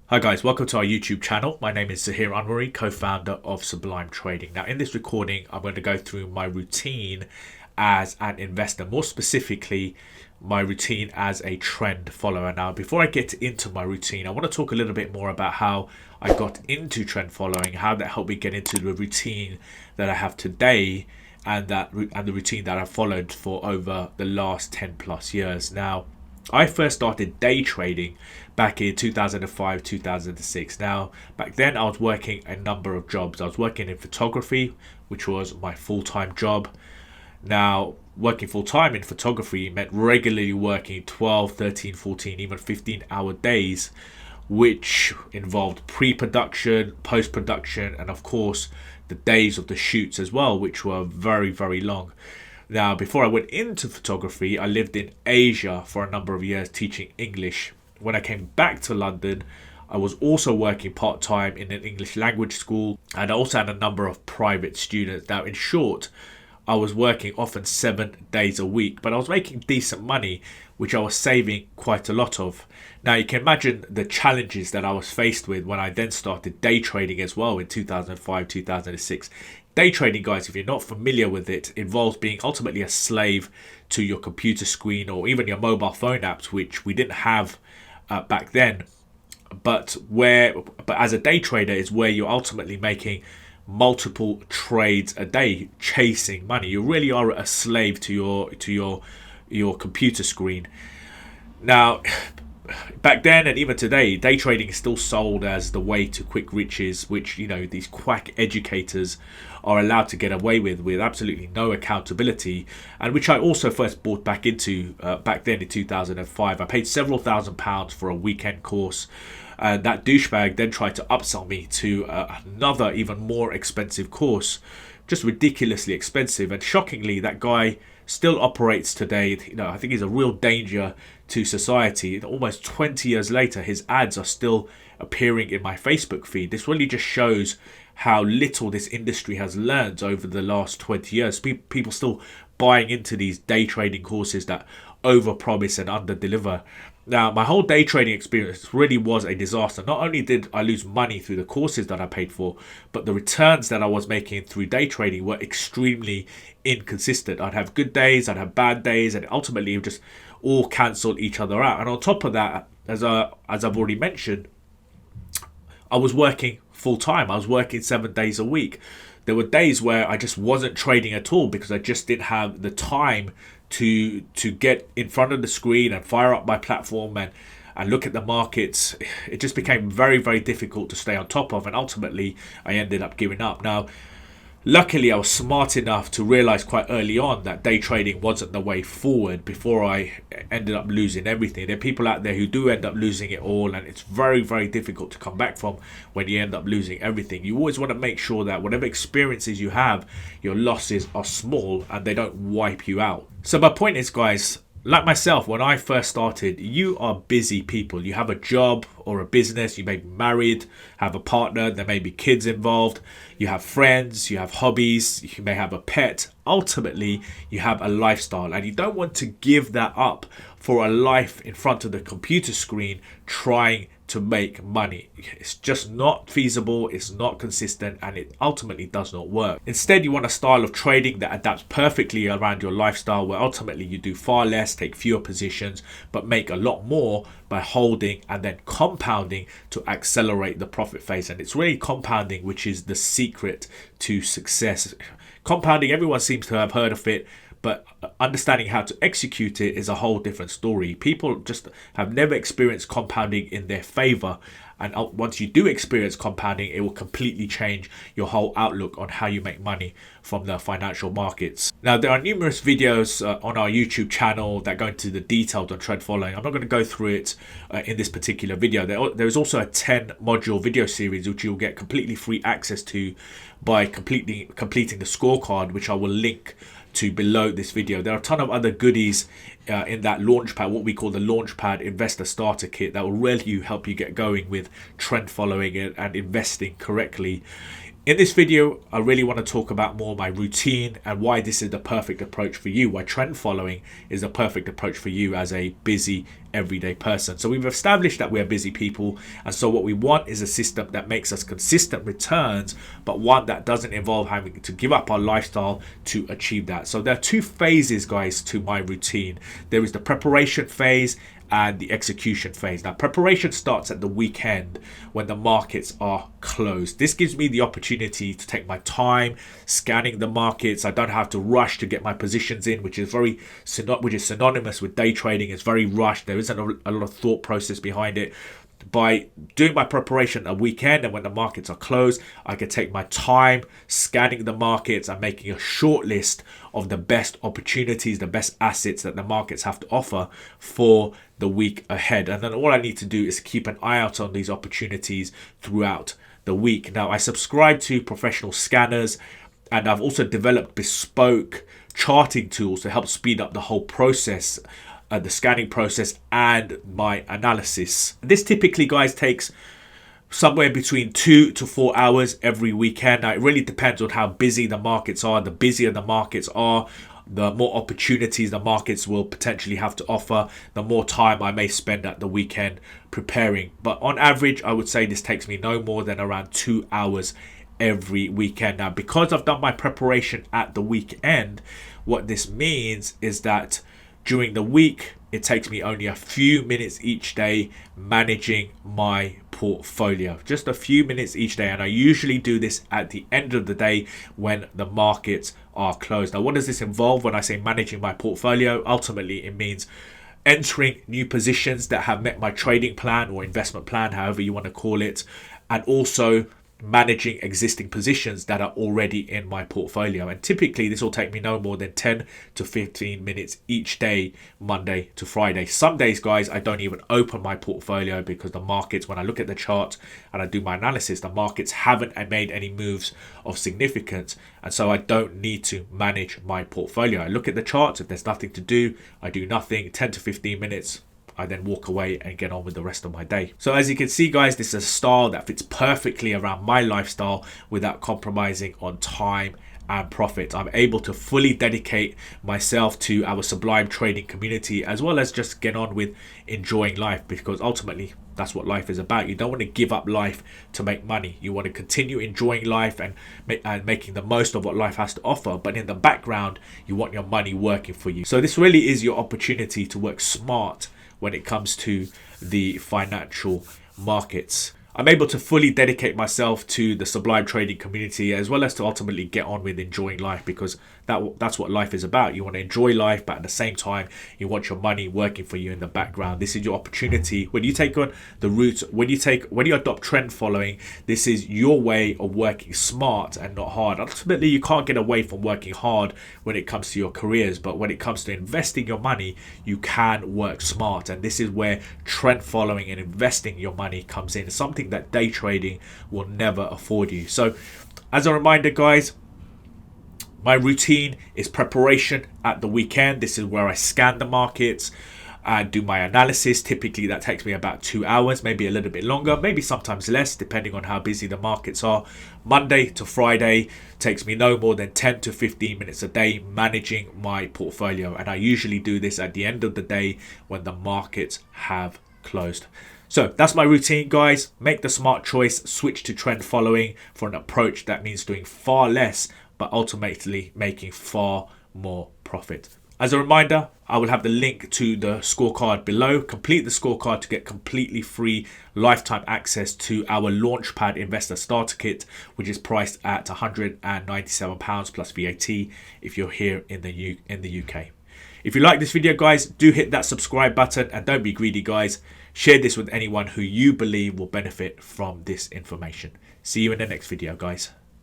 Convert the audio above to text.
Hi guys, welcome to our YouTube channel. My name is Zahir Anwari, co-founder of Sublime Trading. Now in this recording, I'm going to go through my routine as an investor, more specifically my routine as a trend follower. Now before I get into my routine, I want to talk a little bit more about how I got into trend following, how that helped me get into the routine that I have today and the routine that I've followed for over the last 10 plus years. Now I first started day trading back in 2005, 2006. Now, back then I was working a number of jobs. I was working in photography, which was my full-time job. Now, working full-time in photography meant regularly working 12, 13, 14, even 15-hour days, which involved pre-production, post-production, and of course, the days of the shoots as well, which were very, very long. Now, before I went into photography, I lived in Asia for a number of years teaching English. When I came back to London, I was also working part-time in an English language school, and I also had a number of private students. Now, in short, I was working often 7 days a week, but I was making decent money, which I was saving quite a lot of. Now, you can imagine the challenges that I was faced with when I then started day trading as well in 2005, 2006. Day trading, guys, if you're not familiar with it, involves being ultimately a slave to your computer screen or even your mobile phone apps, which we didn't have back then. But as a day trader is where you're ultimately making multiple trades a day, chasing money. You really are a slave to your computer screen. Now, back then and even today, day trading is still sold as the way to quick riches, which, you know, these quack educators are allowed to get away with absolutely no accountability, and which I also first bought back into back then in 2005. I paid several £1,000s for a weekend course, and that douchebag then tried to upsell me to another even more expensive course, just ridiculously expensive. And shockingly, that guy still operates today. You know, I think he's a real danger to society. Almost 20 years later, his ads are still appearing in my Facebook feed. This really just shows how little this industry has learned over the last 20 years. People still buying into these day trading courses that overpromise and underdeliver. Now, my whole day trading experience really was a disaster. Not only did I lose money through the courses that I paid for, but the returns that I was making through day trading were extremely inconsistent. I'd have good days, I'd have bad days, and ultimately it would just all cancel each other out. And on top of that, as I've already mentioned, I was working full time. I was working 7 days a week. There were days where I just wasn't trading at all because I just didn't have the time to get in front of the screen and fire up my platform and look at the markets. It just became very, very difficult to stay on top of, and ultimately I ended up giving up. Now, luckily, I was smart enough to realize quite early on that day trading wasn't the way forward before I ended up losing everything. There are people out there who do end up losing it all, and it's very, very difficult to come back from when you end up losing everything. You always want to make sure that whatever experiences you have, your losses are small and they don't wipe you out. So my point is, guys, like myself, when I first started, you are busy people. You have a job or a business, you may be married, have a partner, there may be kids involved, you have friends, you have hobbies, you may have a pet. Ultimately, you have a lifestyle, and you don't want to give that up for a life in front of the computer screen trying to make money. It's just not feasible, it's not consistent, and it ultimately does not work. Instead, you want a style of trading that adapts perfectly around your lifestyle, where ultimately you do far less, take fewer positions, but make a lot more by holding and then compounding to accelerate the profit phase. And it's really compounding which is the secret to success. Compounding, everyone seems to have heard of it, but understanding how to execute it is a whole different story. People just have never experienced compounding in their favor. And once you do experience compounding, it will completely change your whole outlook on how you make money from the financial markets. Now, there are numerous videos on our YouTube channel that go into the details on trend following. I'm not going to go through it in this particular video. There is also a 10 module video series which you'll get completely free access to by completing the scorecard, which I will link to below this video. There are a ton of other goodies in that Launchpad, what we call the Launchpad Investor Starter Kit, that will really help you get going with trend following and investing correctly. In this video, I really want to talk about more my routine and why this is the perfect approach for you, why trend following is the perfect approach for you as a busy everyday person. So we've established that we're busy people, and so what we want is a system that makes us consistent returns, but one that doesn't involve having to give up our lifestyle to achieve that. So there are two phases, guys, to my routine. There is the preparation phase and the execution phase. Now, preparation starts at the weekend when the markets are closed. This gives me the opportunity to take my time scanning the markets. I don't have to rush to get my positions in, which is synonymous with day trading. It's very rushed. There isn't a lot of thought process behind it. By doing my preparation a weekend and when the markets are closed, I can take my time scanning the markets and making a short list of the best opportunities, the best assets that the markets have to offer for the week ahead. And then all I need to do is keep an eye out on these opportunities throughout the week. Now, I subscribe to professional scanners, and I've also developed bespoke charting tools to help speed up the whole process, the scanning process and my analysis. This typically, guys, takes somewhere between 2 to 4 hours every weekend. Now, it really depends on how busy the markets are. The busier the markets are, the more opportunities the markets will potentially have to offer, the more time I may spend at the weekend preparing. But on average, I would say this takes me no more than around 2 hours every weekend. Now, because I've done my preparation at the weekend, what this means is that during the week, it takes me only a few minutes each day managing my portfolio. Just a few minutes each day. And I usually do this at the end of the day when the markets are closed. Now, what does this involve when I say managing my portfolio? Ultimately, it means entering new positions that have met my trading plan or investment plan, however you want to call it, and also managing existing positions that are already in my portfolio. And typically this will take me no more than 10 to 15 minutes each day, Monday to Friday. Some days, guys, I don't even open my portfolio because the markets, when I look at the chart and I do my analysis, the markets haven't made any moves of significance, and so I don't need to manage my portfolio. I look at the charts. If there's nothing to do, I do nothing. 10 to 15 minutes, I then walk away and get on with the rest of my day. So as you can see, guys, this is a style that fits perfectly around my lifestyle without compromising on time and profit. I'm able to fully dedicate myself to our Sublime trading community, as well as just get on with enjoying life, because ultimately that's what life is about. You don't want to give up life to make money. You want to continue enjoying life and making the most of what life has to offer. But in the background, you want your money working for you. So this really is your opportunity to work smart when it comes to the financial markets. I'm able to fully dedicate myself to the Sublime trading community, as well as to ultimately get on with enjoying life, because that's what life is about. You want to enjoy life, but at the same time, you want your money working for you in the background. This is your opportunity. When you take on the route, when you adopt trend following, this is your way of working smart and not hard. Ultimately, you can't get away from working hard when it comes to your careers, but when it comes to investing your money, you can work smart. And this is where trend following and investing your money comes in. It's something that day trading will never afford you. So as a reminder, guys, my routine is preparation at the weekend. This is where I scan the markets and do my analysis. Typically that takes me about 2 hours, maybe a little bit longer, maybe sometimes less, depending on how busy the markets are. Monday to Friday takes me no more than 10 to 15 minutes a day managing my portfolio. And I usually do this at the end of the day when the markets have closed. So that's my routine, guys. Make the smart choice, switch to trend following for an approach that means doing far less, but ultimately making far more profit. As a reminder, I will have the link to the scorecard below. Complete the scorecard to get completely free lifetime access to our Launchpad Investor Starter Kit, which is priced at £197 plus VAT if you're here in the UK. If you like this video, guys, do hit that subscribe button, and don't be greedy, guys. Share this with anyone who you believe will benefit from this information. See you in the next video, guys.